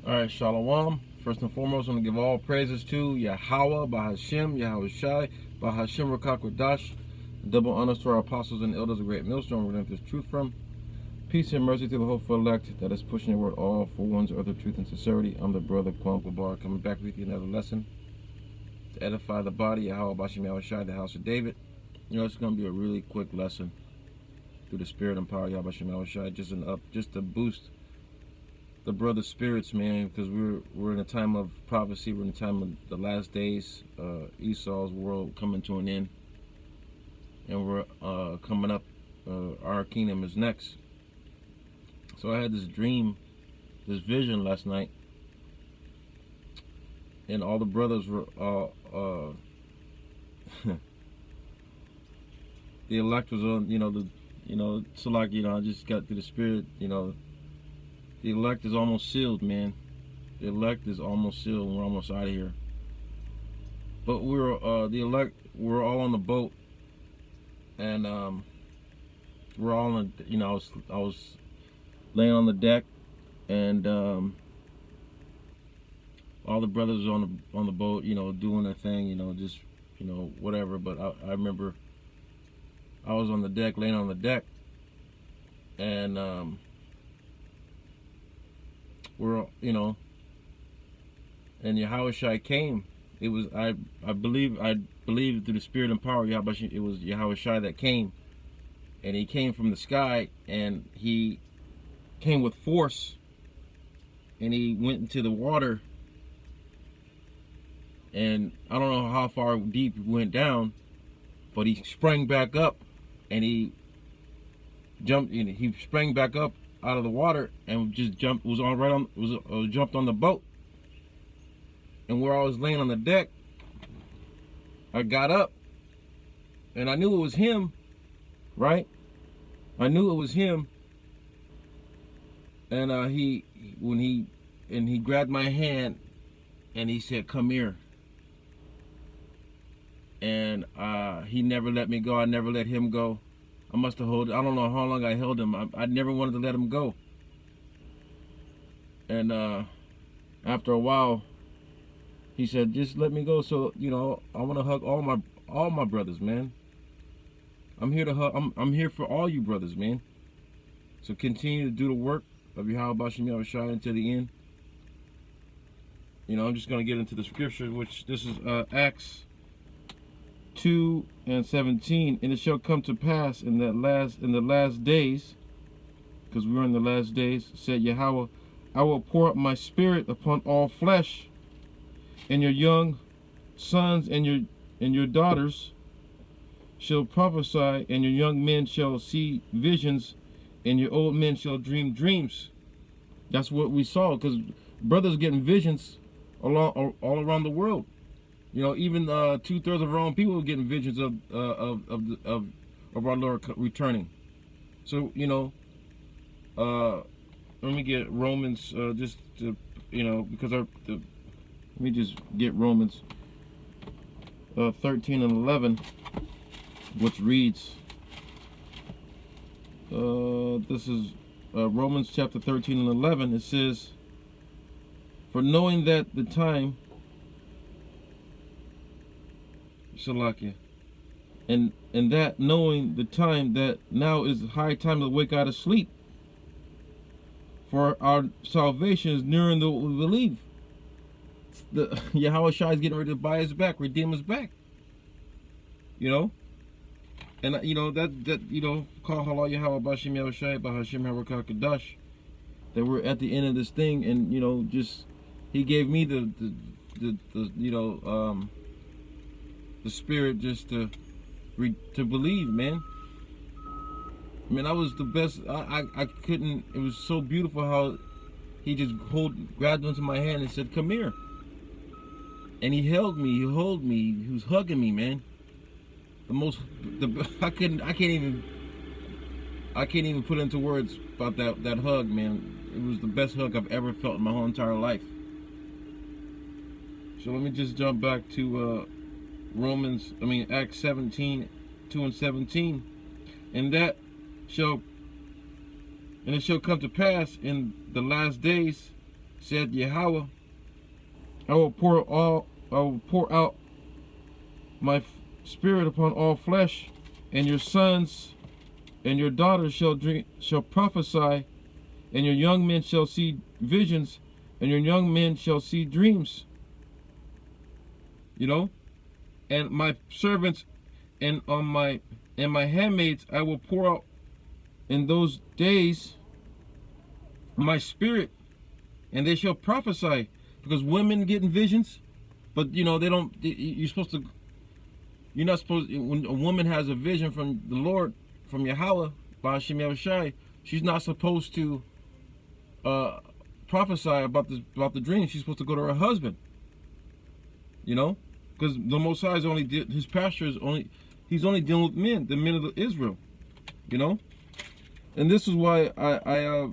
All right, Shalom. First and foremost, I want to give all praises to Yahweh, Bahashem, Yahweh Shai, Bahashem Rakakwadash. Double honors to our apostles and elders of Great Millstone, we're going to this truth from. Peace and mercy to the hopeful elect that is pushing the word all for one's earth of truth and sincerity. I'm the brother Kwam Gabar, coming back with you another lesson to edify the body, Yahweh, Bahashem, Yahweh Shai, the house of David. You know, it's going to be a really quick lesson through the spirit and power, Yahweh, Bahashem, Yahweh Shai, just to boost the brother's spirits, man, because we're in a time of prophecy. We're in a time of the last days. Esau's world coming to an end, and we're coming up. Our kingdom is next. So I had this dream, this vision last night, and all the brothers were the elect was on, so like, I just got through the spirit, the elect is almost sealed, man. The elect is almost sealed, and we're almost out of here. But the elect, we're all on the boat, and we're all on. I was laying on the deck, and all the brothers on the boat, doing their thing, just whatever. But I remember I was on the deck, laying on the deck, and we're, and Yahweh Shai came. It was I believe through the spirit and power, it was Yahweh Shai that came, and he came from the sky, and he came with force, and he went into the water, and I don't know how far deep he went down, but he sprang back up, and he jumped. He sprang back up out of the water and just jumped. Jumped on the boat, and where I was laying on the deck, I got up, and I knew it was him, right? I knew it was him, and he grabbed my hand, and he said, "Come here." And he never let me go. I never let him go. I must have held. I don't know how long I held him. I never wanted to let him go. And after a while, he said, "Just let me go." So I want to hug all my brothers, man. I'm here to hug. I'm here for all you brothers, man. So continue to do the work of Yahweh Bahashem Yahweh Shai until the end. I'm just gonna get into the scripture, which this is Acts 2:17, and it shall come to pass in the last days, because we're in the last days, said Yahweh, I will pour out my spirit upon all flesh, and your young sons and your daughters shall prophesy, and your young men shall see visions, and your old men shall dream dreams. That's what we saw, because brothers getting visions all around the world. Even 2/3 of our own people are getting visions of our Lord returning. So let me get Romans just to because let me just get Romans 13 and 11, which reads. This is Romans chapter 13 and 11. It says, "For knowing that the time." Shalakia. And that knowing the time that now is the high time to wake out of sleep. For our salvation is nearer than we believe. The Yahweh Shai is getting ready to buy us back, redeem us back. And that call halal Yahweh Bahashem Yahweh Shai Bahashem Harakakadash. That we're at the end of this thing, and just he gave me the spirit just to believe, man. I was the best. I couldn't. It was so beautiful how he just grabbed onto my hand and said, "Come here." And he held me. He was hugging me, man. I can't even put into words about that hug, man. It was the best hug I've ever felt in my whole entire life. So let me just jump back to Acts 17, 2 and 17. And it shall come to pass in the last days, said Yahweh, I will pour out my spirit upon all flesh, and your sons and your daughters shall prophesy, and your young men shall see visions, and your young men shall see dreams. You know, and my servants and my handmaids I will pour out in those days my spirit, and they shall prophesy. Because women getting visions, but you know they don't. You're not supposed. When a woman has a vision from the Lord, from Yahweh, by Hashem Yahushai, she's not supposed to prophesy about the dream. She's supposed to go to her husband. You know, because the Most High is his pastor is only. He's only dealing with men, the men of Israel. You know, and this is why I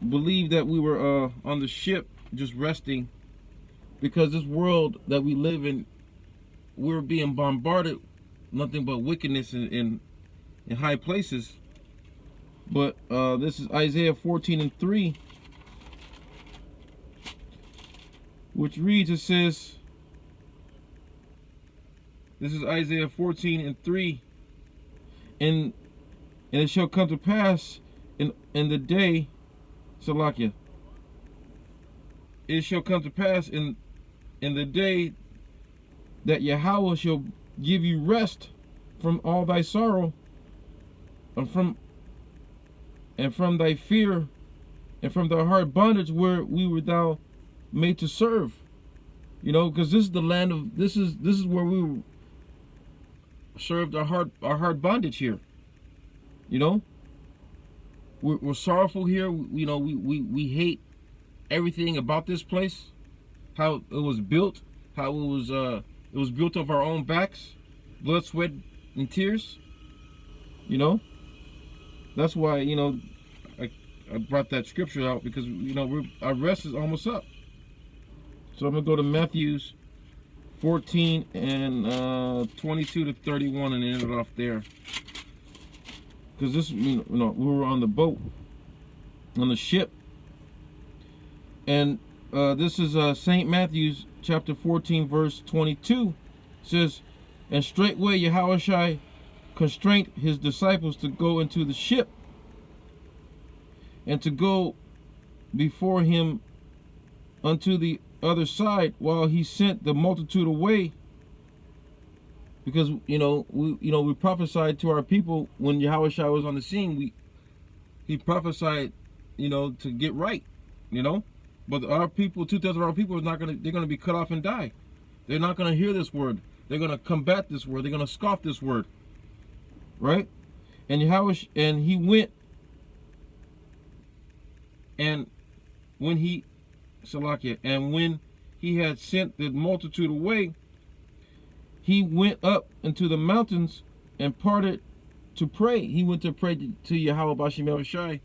believe that we were on the ship just resting, because this world that we live in, we're being bombarded, nothing but wickedness in high places. But this is Isaiah 14:3, which reads, it says, this is Isaiah 14:3, and it shall come to pass in the day, Salakia, it shall come to pass in the day that Yahweh shall give you rest from all thy sorrow, and from thy fear, and from thy hard bondage where we were thou made to serve. You know, because this is the land of this is where we served our hard bondage here. You know, we're sorrowful here. You know, we hate everything about this place, how it was built, how it was built of our own backs, blood, sweat, and tears. You know, that's why, you know, I brought that scripture out, because, you know, our rest is almost up. So I'm gonna go to Matthew's 14 and 22 to 31 and end it off there, because this, you know, we were on the boat, on the ship. And this is St. Matthew's chapter 14 verse 22. It says, and straightway Yahushua constrained his disciples to go into the ship, and to go before him unto the other side, while he sent the multitude away. Because we prophesied to our people when Yahushua was on the scene. He prophesied, you know, to get right, you know. But our people, 2/3 of our people, they're gonna be cut off and die. They're not gonna hear this word. They're gonna combat this word. They're gonna scoff this word, right? And he went, and when he had sent the multitude away, he went up into the mountains and parted to pray. He went to pray to Yahweh Bashim Yahushai,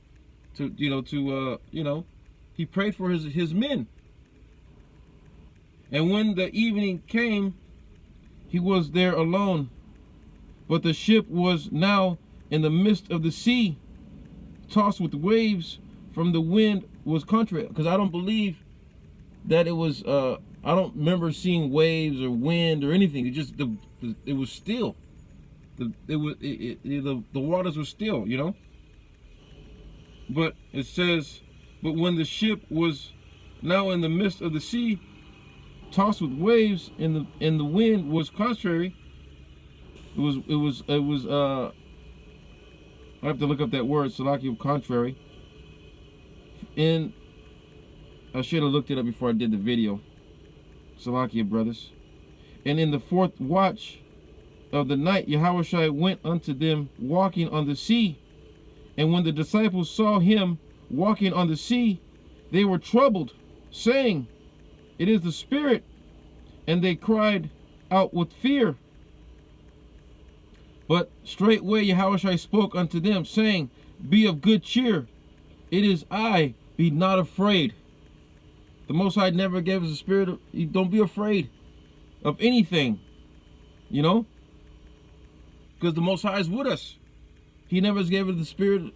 he prayed for his men. And when the evening came, he was there alone. But the ship was now in the midst of the sea, tossed with waves, from the wind was contrary. Because I don't believe that it was, I don't remember seeing waves or wind or anything. It just, it was still. The waters were still, you know. But it says, but when the ship was now in the midst of the sea, tossed with waves, and the wind was contrary. It was I have to look up that word, Salaki, contrary. And I should have looked it up before I did the video. Salakia, brothers. And in the 4th watch of the night, Yahushua went unto them walking on the sea. And when the disciples saw him walking on the sea, they were troubled, saying, it is the Spirit. And they cried out with fear. But straightway Yahushua spoke unto them, saying, be of good cheer. It is I, be not afraid. The Most High never gave us a spirit of, don't be afraid of anything, you know, because the Most High is with us. He never gave us the spirit.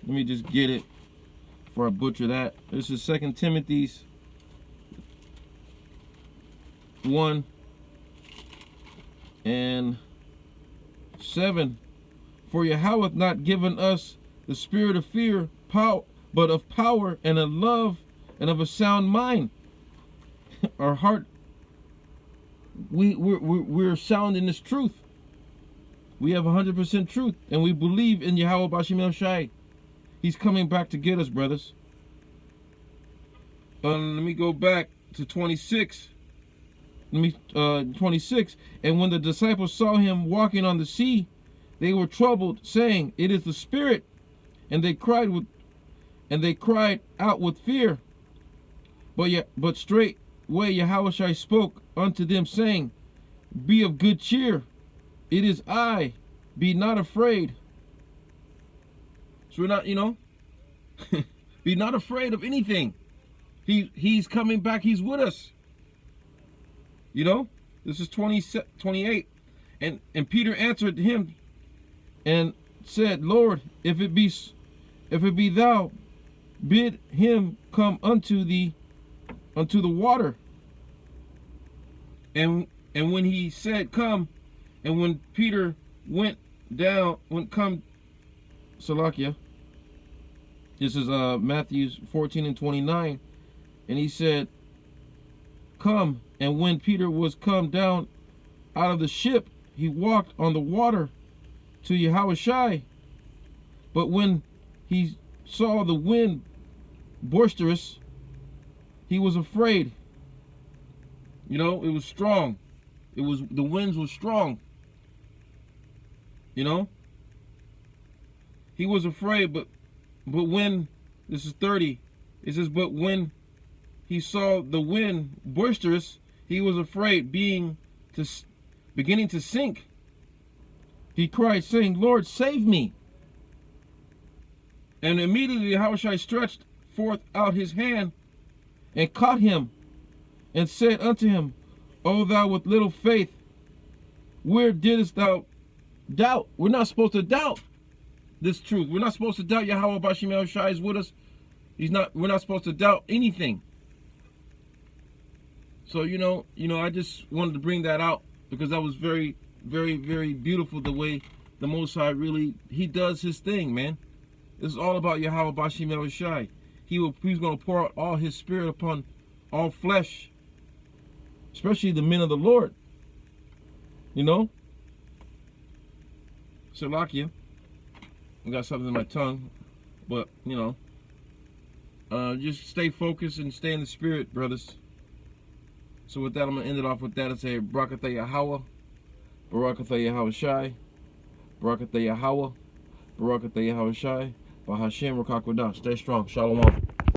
Let me just get it before I butcher that. This is 2 Timothy's 1 and 7. For Yahweh hath not given us the spirit of fear, but of power and of love and of a sound mind. Our heart, we're sound in this truth. We have 100% truth, and we believe in Yahweh Bashim El Shai. He's coming back to get us, brothers. Let me go back to 26. 26. And when the disciples saw him walking on the sea, they were troubled, saying, "It is the Spirit." And they cried out with fear. But straightway Yahushua spoke unto them, saying, "Be of good cheer. It is I. Be not afraid." So we're not, be not afraid of anything. He's coming back. He's with us. This is 28. And Peter answered him and said, "Lord, if it be thou, bid him come unto the water." And when he said, "Come," and when Peter Salakia, this is Matthew 14 and 29, and he said, "Come," and when Peter was come down out of the ship, he walked on the water to Yahushua. But when he saw the wind boisterous, he was afraid. It was strong. The winds were strong. He was afraid, but when, this is 30, it says, but when he saw the wind boisterous, he was afraid, beginning to sink. He cried, saying, "Lord, save me." And immediately Yahushua stretched forth out his hand and caught him and said unto him, "O thou with little faith, where didst thou doubt?" We're not supposed to doubt this truth. We're not supposed to doubt Yahweh Bashim El Shai is with us. We're not supposed to doubt anything. So, I just wanted to bring that out because that was very, very, very beautiful the way the Most High he does his thing, man. This is all about Yahweh Bashim El Shai. He's going to pour out all his spirit upon all flesh, especially the men of the Lord. Salakia. I got something in my tongue, but just stay focused and stay in the spirit, brothers. So with that, I'm gonna end it off with that and say, Barakatah Yahweh, Barakatah Yahweh Shai, Barakatah Yahweh, Barakatah Yahweh Shai, Bahashem Rakakwada. Stay strong. Shalom.